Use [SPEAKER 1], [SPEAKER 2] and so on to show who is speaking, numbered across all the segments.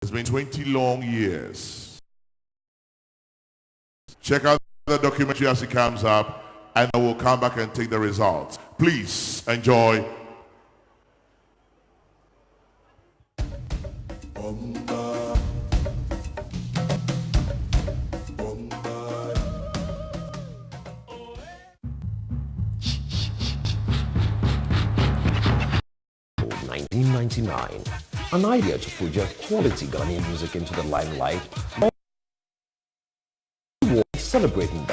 [SPEAKER 1] It's been 20 long years. Check out the documentary as it comes up, and I will come back and take the results. Please enjoy.
[SPEAKER 2] In 1999, an idea to project quality Ghanaian music into the limelight, celebrating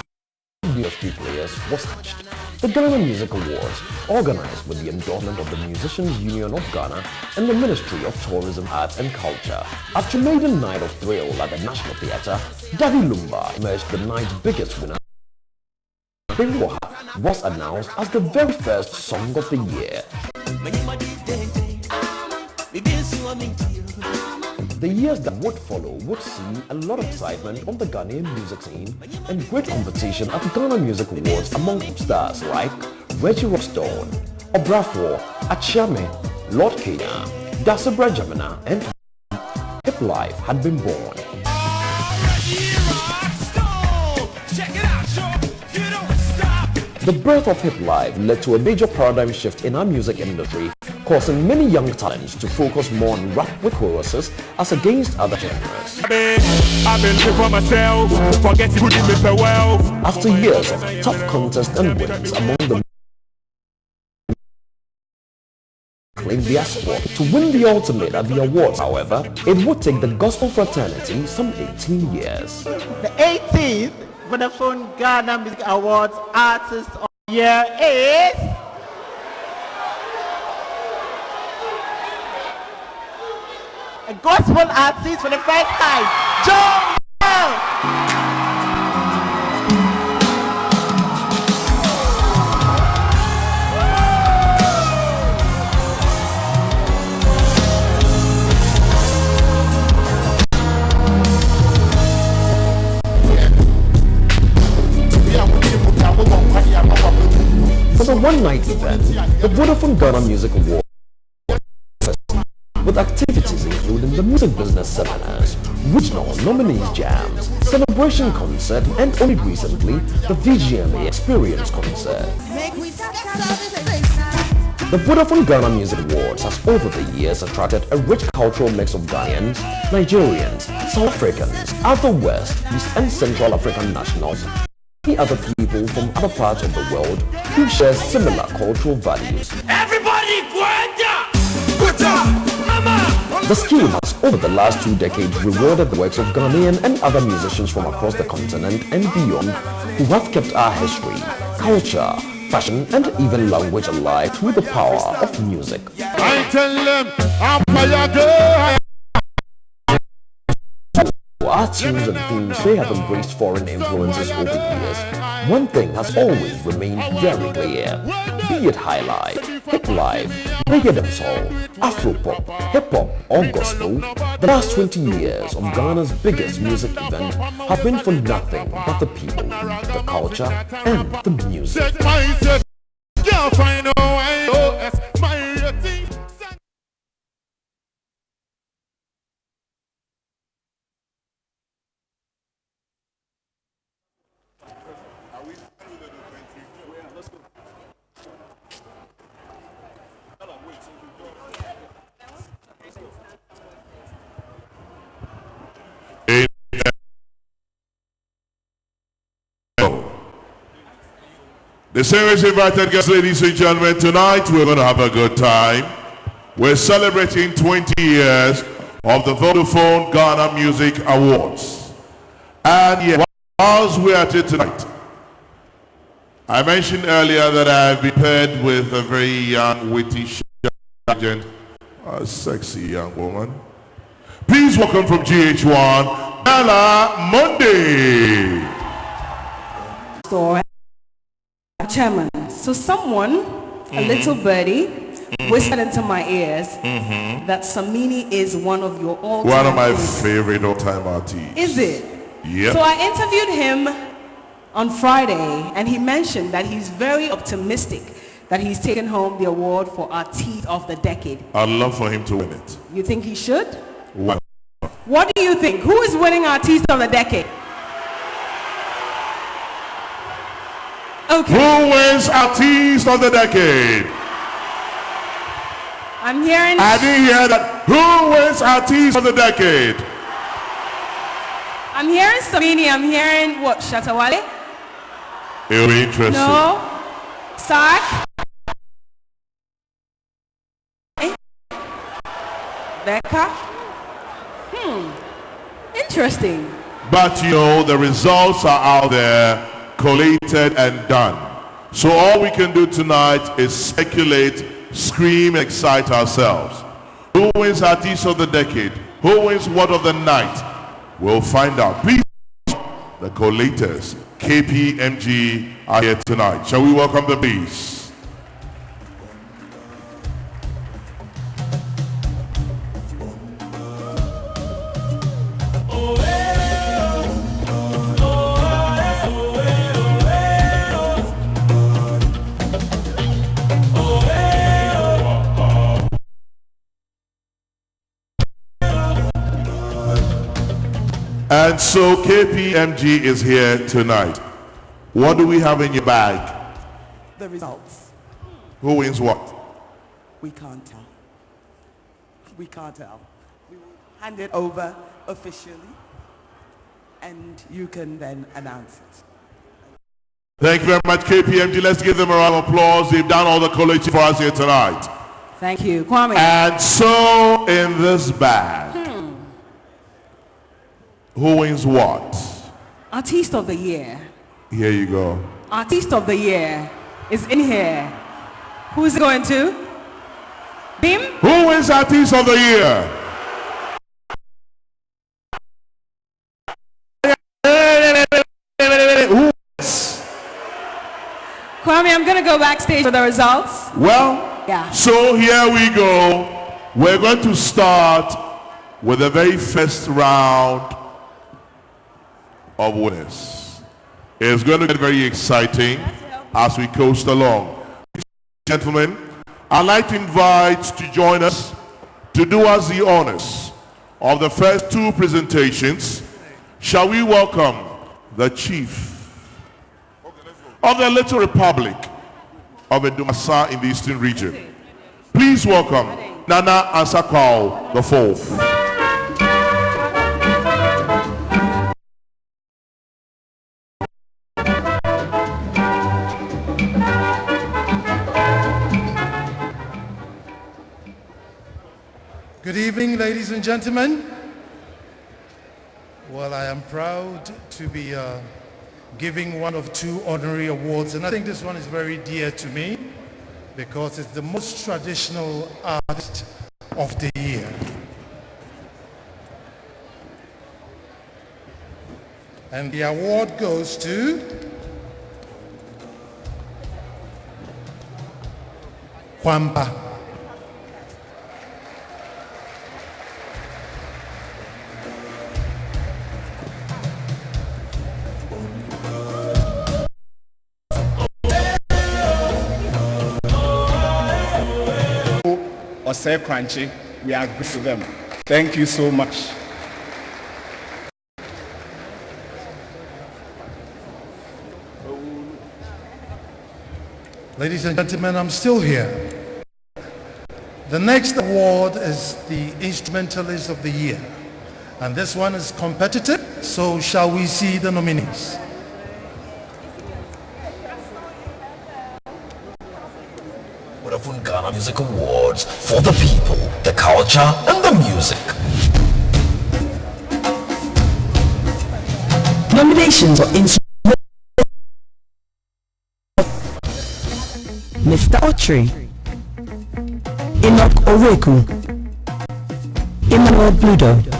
[SPEAKER 2] industry players was hatched. The Ghana Music Awards, organized with the endorsement of the Musicians Union of Ghana and the Ministry of Tourism, Arts and Culture. After a maiden night of thrill at the National Theatre, Daddy Lumba emerged the night's biggest winner. Vgma was announced as the very first song of the year. The years that would follow would see a lot of excitement on the Ghanaian music scene and great competition at the Ghana Music Awards among stars like Reggie Rockstone, Obrafo, Achiame, Lord Kenya, Dasabra Jamina, and Hip Life had been born. The birth of Hip Life led to a major paradigm shift in our music industry, causing many young talents to focus more on rap with choruses as against other genres. After years of tough contests and wins among the claimed their spot to win the ultimate at the awards, however, it would take the gospel fraternity some 18 years.
[SPEAKER 3] The 18th Vodafone Ghana Music Awards Artist of the Year is a gospel artist for the first time, Joel.
[SPEAKER 2] For the one-night event, the Vodafone Ghana Music Awards, with activities including the music business seminars, regional nominees jams, celebration concert, and only recently, the Vgma experience concert. The Vodafone Ghana Music Awards has over the years attracted a rich cultural mix of Ghanaians, Nigerians, South Africans, other West, East and Central African nationals, and other people from other parts of the world who share similar cultural values.
[SPEAKER 4] Everybody,
[SPEAKER 2] The scheme has over the last 2 decades rewarded the works of Ghanaian and other musicians from across the continent and beyond who have kept our history, culture, fashion and even language alive through the power of music.
[SPEAKER 1] I tell them, I'm
[SPEAKER 2] Our tunes and themes may have embraced foreign influences over years. One thing has always remained very clear. Be it high life, hip life, reggae dancehall, afro-pop, hip-hop or gospel, the last 20 years of Ghana's biggest music event have been for nothing but the people, the culture and the music.
[SPEAKER 1] The series invited guests, ladies and gentlemen, tonight we're going to have a good time. We're celebrating 20 years of the Vodafone Ghana Music Awards. And yeah, whilst we're at it tonight, I mentioned earlier that I've been paired with a very young, witty, intelligent, sexy young woman. Please welcome from GH1, Bella Monday.
[SPEAKER 5] Chairman, so someone, a little birdie, whispered into my ears that Samini is one of your all-time
[SPEAKER 1] One of my favorite all-time artists.
[SPEAKER 5] Is it?
[SPEAKER 1] Yep.
[SPEAKER 5] So I interviewed him on Friday, and he mentioned that he's very optimistic that he's taken home the award for Artist of the Decade.
[SPEAKER 1] I'd love for him to win it.
[SPEAKER 5] You think he should?
[SPEAKER 1] Why?
[SPEAKER 5] you think? Who is winning Artist of the Decade? Okay.
[SPEAKER 1] Who wins Artist of the Decade?
[SPEAKER 5] I'm hearing...
[SPEAKER 1] I didn't hear that. Who wins Artist of the Decade?
[SPEAKER 5] I'm hearing Samini. I'm hearing what? Shatawale?
[SPEAKER 1] It'll be interesting.
[SPEAKER 5] No. Sark? Becca? Interesting.
[SPEAKER 1] But you know, the results are out there, collated and done. So all we can do tonight is speculate, scream, excite ourselves. Who wins Artist of the Decade? Who wins Word of the Night? We'll find out. Please, the collators, KPMG, are here tonight. Shall we welcome the bees? And so KPMG is here tonight. What do we have in your bag?
[SPEAKER 4] The results.
[SPEAKER 1] Who wins what?
[SPEAKER 4] We can't tell. We can't tell. We will hand it over officially and you can then announce it.
[SPEAKER 1] Thank you very much, KPMG. Let's give them a round of applause. They've done all the collating for us here tonight.
[SPEAKER 5] Thank you. Kwame.
[SPEAKER 1] And so in this bag, who wins what?
[SPEAKER 5] Artist of the Year.
[SPEAKER 1] Here you go.
[SPEAKER 5] Artist of the Year is in here. Who's it going to? Bim?
[SPEAKER 1] Who wins Artist of the Year? Who wins?
[SPEAKER 5] Kwame, I'm going to go backstage for the results.
[SPEAKER 1] Well,
[SPEAKER 5] Yeah.
[SPEAKER 1] so here we go. We're going to start with the very first round of winners. It's going to get very exciting as we coast along. Gentlemen, I'd like to invite to join us to do us the honors of the first two presentations. Shall we welcome the chief of the little republic of Edumasa in the Eastern region. Please welcome Nana Ansakau the Fourth.
[SPEAKER 6] Good evening, ladies and gentlemen. Well, I am proud to be giving one of two honorary awards, and I think this one is very dear to me because it's the most traditional artist of the year. And the award goes to Kwamba.
[SPEAKER 7] Say Crunchy, we are good to them. Thank you so much.
[SPEAKER 6] Ladies and gentlemen, I'm still here. The next award is the Instrumentalist of the Year. And this one is competitive, so shall we see the nominees?
[SPEAKER 2] Vodafone Ghana Music Awards for the people, the culture, and the music.
[SPEAKER 8] Nominations for Mr. Autry, Enoch Oweku, Emmanuel Bludo.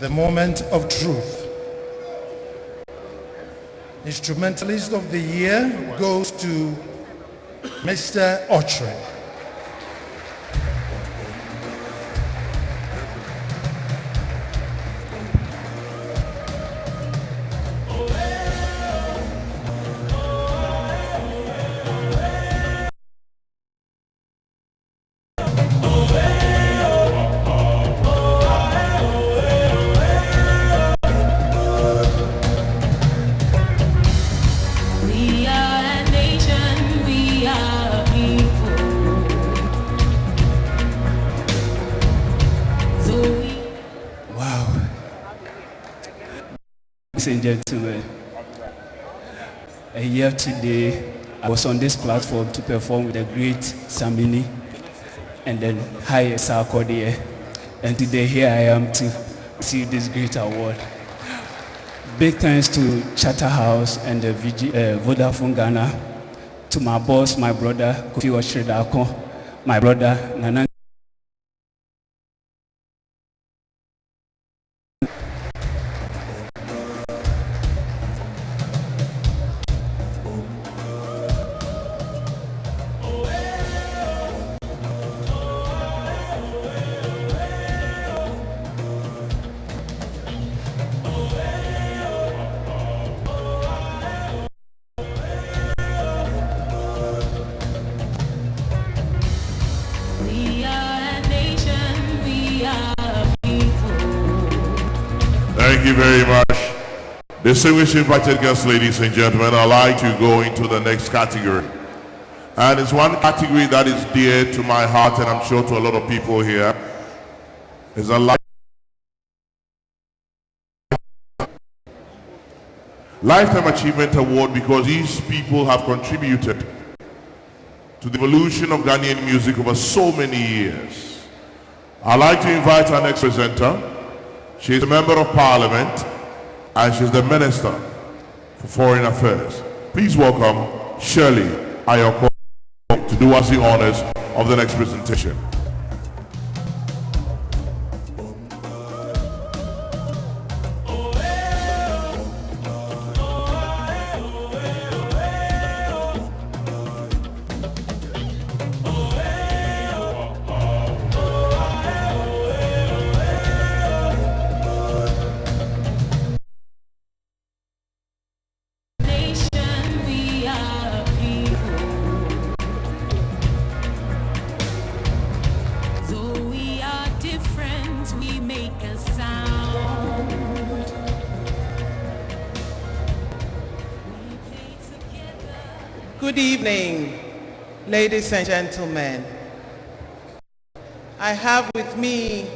[SPEAKER 6] The moment of truth. Instrumentalist of the Year goes to Mr. Autry.
[SPEAKER 9] Ladies and gentlemen, a year today, I was on this platform to perform with the great Samini and then Hi Sarkodie. And today here I am to receive this great award. Big thanks to Charterhouse and the Vodafone Ghana, to my boss, my brother, Kofi Oshredako, my brother, Nana.
[SPEAKER 1] Thank you very much. Distinguished invited guests, ladies and gentlemen, I'd like to go into the next category. And it's one category that is dear to my heart, and I'm sure to a lot of people here. It's a Lifetime Achievement Award, because these people have contributed to the evolution of Ghanaian music over so many years. I'd like to invite our next presenter. She's a member of parliament and she's the minister for foreign affairs. Please welcome Shirley Ayoko to do us the honors of the next presentation.
[SPEAKER 3] Good evening, ladies and gentlemen. I have with me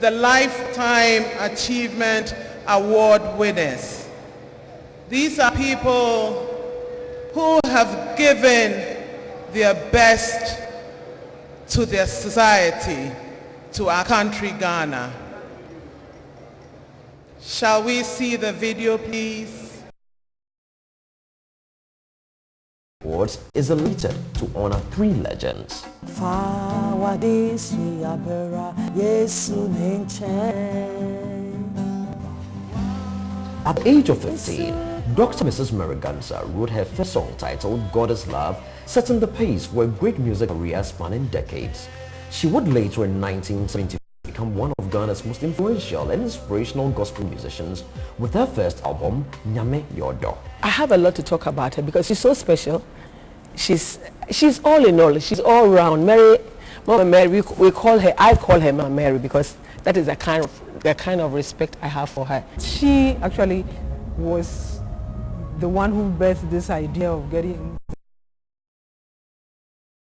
[SPEAKER 3] the Lifetime Achievement Award winners. These are people who have given their best to their society, to our country, Ghana. Shall we see the video, please?
[SPEAKER 2] Awards is elated to honor three legends. At the age of 15, Dr. Mrs. Mariganza wrote her first song titled God is Love, setting the pace for a great music career spanning decades. She would later in 1970 become one of Ghana's most influential and inspirational gospel musicians with her first album, Nyame Yodo.
[SPEAKER 10] I have a lot to talk about her because she's so special. She's all in all. She's all round. Mama Mary, I call her Mama Mary because that is the kind of respect I have for her.
[SPEAKER 11] She actually was the one who birthed this idea of getting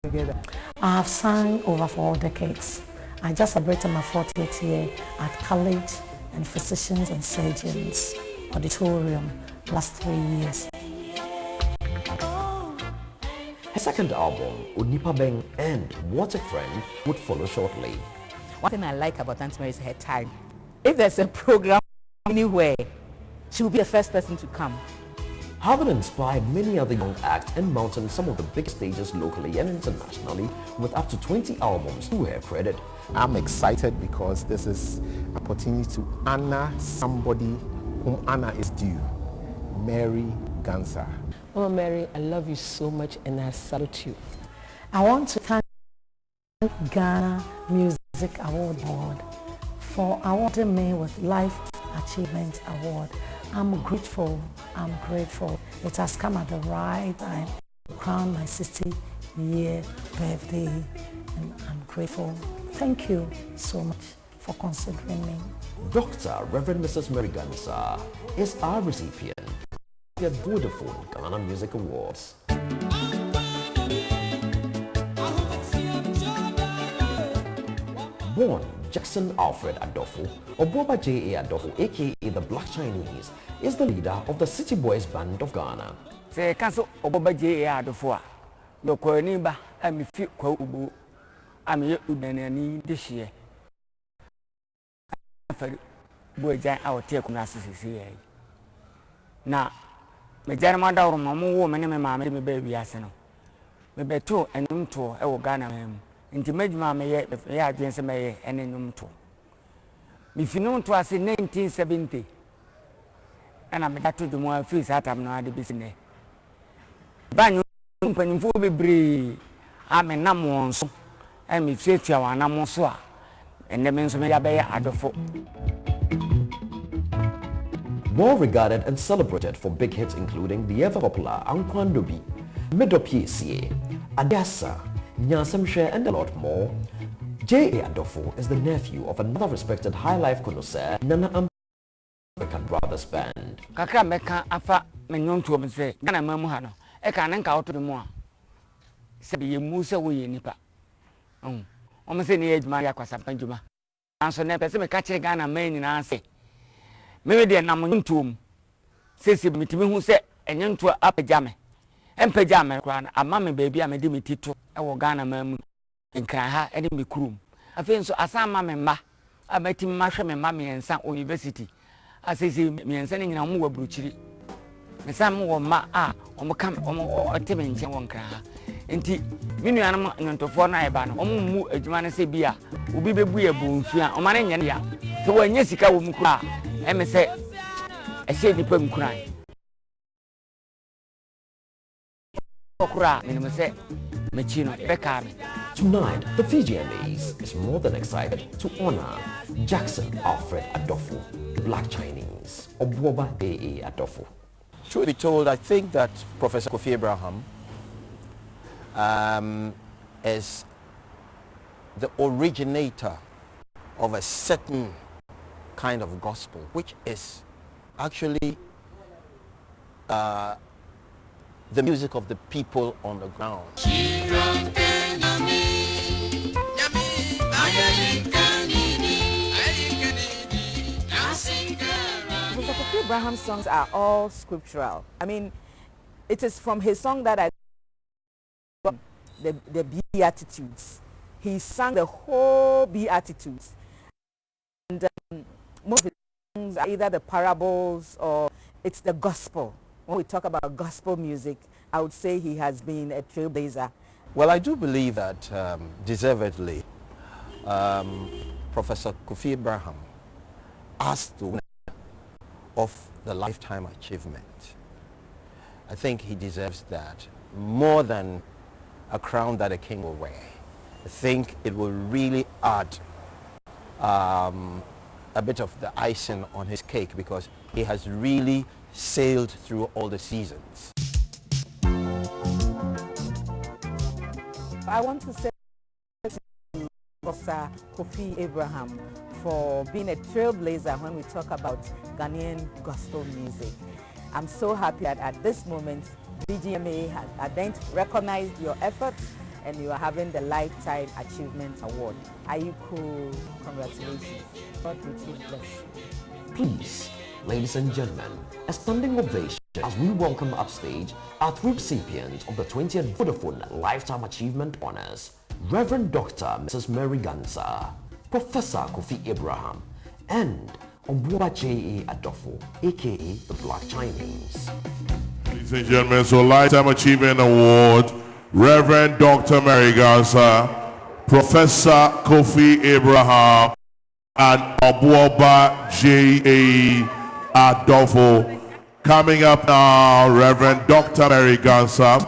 [SPEAKER 11] together.
[SPEAKER 12] I have sung over 4 decades. I just celebrated my 40th year at College and Physicians and Surgeons Auditorium last 3 years.
[SPEAKER 2] Her second album, Onipa Beng and What a Friend, would follow shortly.
[SPEAKER 13] One thing I like about Auntie Mary is her time. If there's a program anywhere, she will be the first person to come.
[SPEAKER 2] Having inspired many other young acts and mounting some of the biggest stages locally and internationally with up to 20 albums to her credit.
[SPEAKER 14] I'm excited because this is an opportunity to honor somebody whom honor is due, Mary Gansa.
[SPEAKER 10] Mama Mary, I love you so much and I salute you.
[SPEAKER 12] I want to thank Ghana Music Award Board for awarding me with Life Achievement Award. I'm grateful. It has come at the right time to crown my 60-year birthday, and I'm grateful. Thank you so much for considering me.
[SPEAKER 2] Dr. Reverend Mrs. Mary Gansa is our recipient of the Vodafone Ghana Music Awards. Born Jackson Alfred Adolfo, Obuoba J.A. Adolfo, aka the Black Chinese, is the leader of the City Boys Band of Ghana.
[SPEAKER 15] Say, cancel Obuoba J.A. Adolfo. No Korniba, I'm a few Kobu. I'm a Udanani this year. Boy, our take on us here. Now, my German daughter, Mamma, woman, and mamma, baby, Asano. Maybe two and to I will Ghana him. Into Vgma may yet, if I didn't say any to. If you know to us in 1970, and I'm back to the more fees at I'm not the business. Banyu, when you be bree, I'm a number so, and me say to our number so, and the men's may be Adolfo.
[SPEAKER 2] More regarded and celebrated for big hits including the ever-popular Ankwandobi, Medopiesie, Adasa, Nyasamshe, and a lot more, J.A. Adolfo is the nephew of another respected high-life connoisseur, Nana African Brothers Band.
[SPEAKER 15] Kakra meka afa menyon to me say Ghana mamu ha no e ka nan ka oto mu a se be yemu se wo ye nipa o me se ne ejuma ya kwasa panjuma anso ne pese me ka kire Ghana man nyina se me de nam ntom se mitimi hu se enyento apaja me empaja me kwa ama me baby a me de mitito e wo Ghana mamu nkran ha e de me kurum afi nso asama me mma amati mma hwe me mma me ensa university asisi me ensa ne nyina mo wabruchiri me sam wo ma a omo kam omo oteme nche wo nkran ha enti minu anam nyontofo na eba no omo mu adwuma ne se bia obi bebu ye bonfu a omo ne nye ya so wanya sika wo mu kura e me se e se nipa mkuran okura me se me chino beka me.
[SPEAKER 2] Tonight, the Vgmas is more than excited to honor Jackson Alfred Adolfo, the Black Chinese, Obuoba J.A. Adolfo.
[SPEAKER 14] Truth be told, I think that Professor Kofi Abraham is the originator of a certain kind of gospel, which is actually the music of the people on the ground.
[SPEAKER 13] Professor Kofi Abraham's songs are all scriptural. I mean, it is from his song that I the Beatitudes. He sang the whole Beatitudes. And most of his songs are either the parables or it's the gospel. When we talk about gospel music, I would say he has been a trailblazer.
[SPEAKER 14] Well, I do believe that deservedly, Professor Kofi Abraham asked the winner of the Lifetime Achievement. I think he deserves that more than a crown that a king will wear. I think it will really add a bit of the icing on his cake because he has really sailed through all the seasons.
[SPEAKER 13] I want to say to Professor Kofi Abraham for being a trailblazer when we talk about Ghanaian gospel music. I'm so happy that at this moment, Vgma has recognized your efforts and you are having the Lifetime Achievement Award. Ayuko, congratulations. God richly bless you.
[SPEAKER 2] Please, ladies and gentlemen, a standing ovation as we welcome upstage our three recipients of the 20th Vodafone Lifetime Achievement Honors, Reverend Dr. Mrs. Mary Gansa, Professor Kofi Abraham, and Obuoba J.A. Adolfo, aka the Black Chinese.
[SPEAKER 1] Ladies and gentlemen, so Lifetime Achievement Award, Reverend Dr. Mary Gansa, Professor Kofi Abraham, and Obuoba J.A. Adolfo. Coming up now, Reverend Dr. Mary Gansa.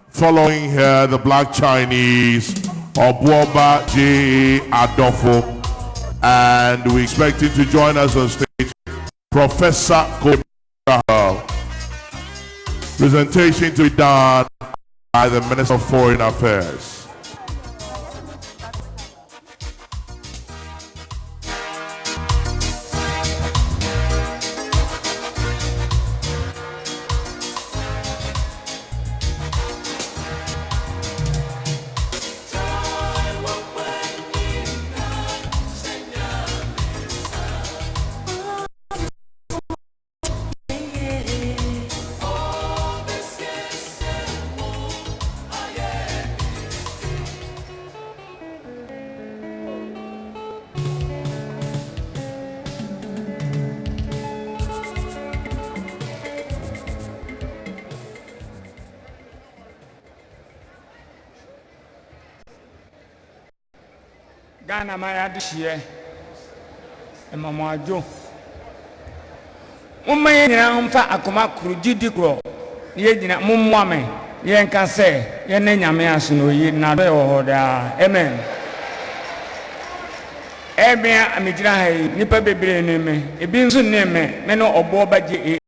[SPEAKER 1] Following her, the Black Chinese, Obuoba J.A. Adolfo. And we expect him to join us on stage, Professor Kofi Abraham. Presentation to be done by the Minister of Foreign Affairs.
[SPEAKER 15] Ghana Maya this year, and Mama Joe. Woman, I'm fat, I come up through Gidicro. Ye didn't mum, yen can say, yen name no ye not or amen. Ebia, I'm a nipa baby name, a beans name, men or boba.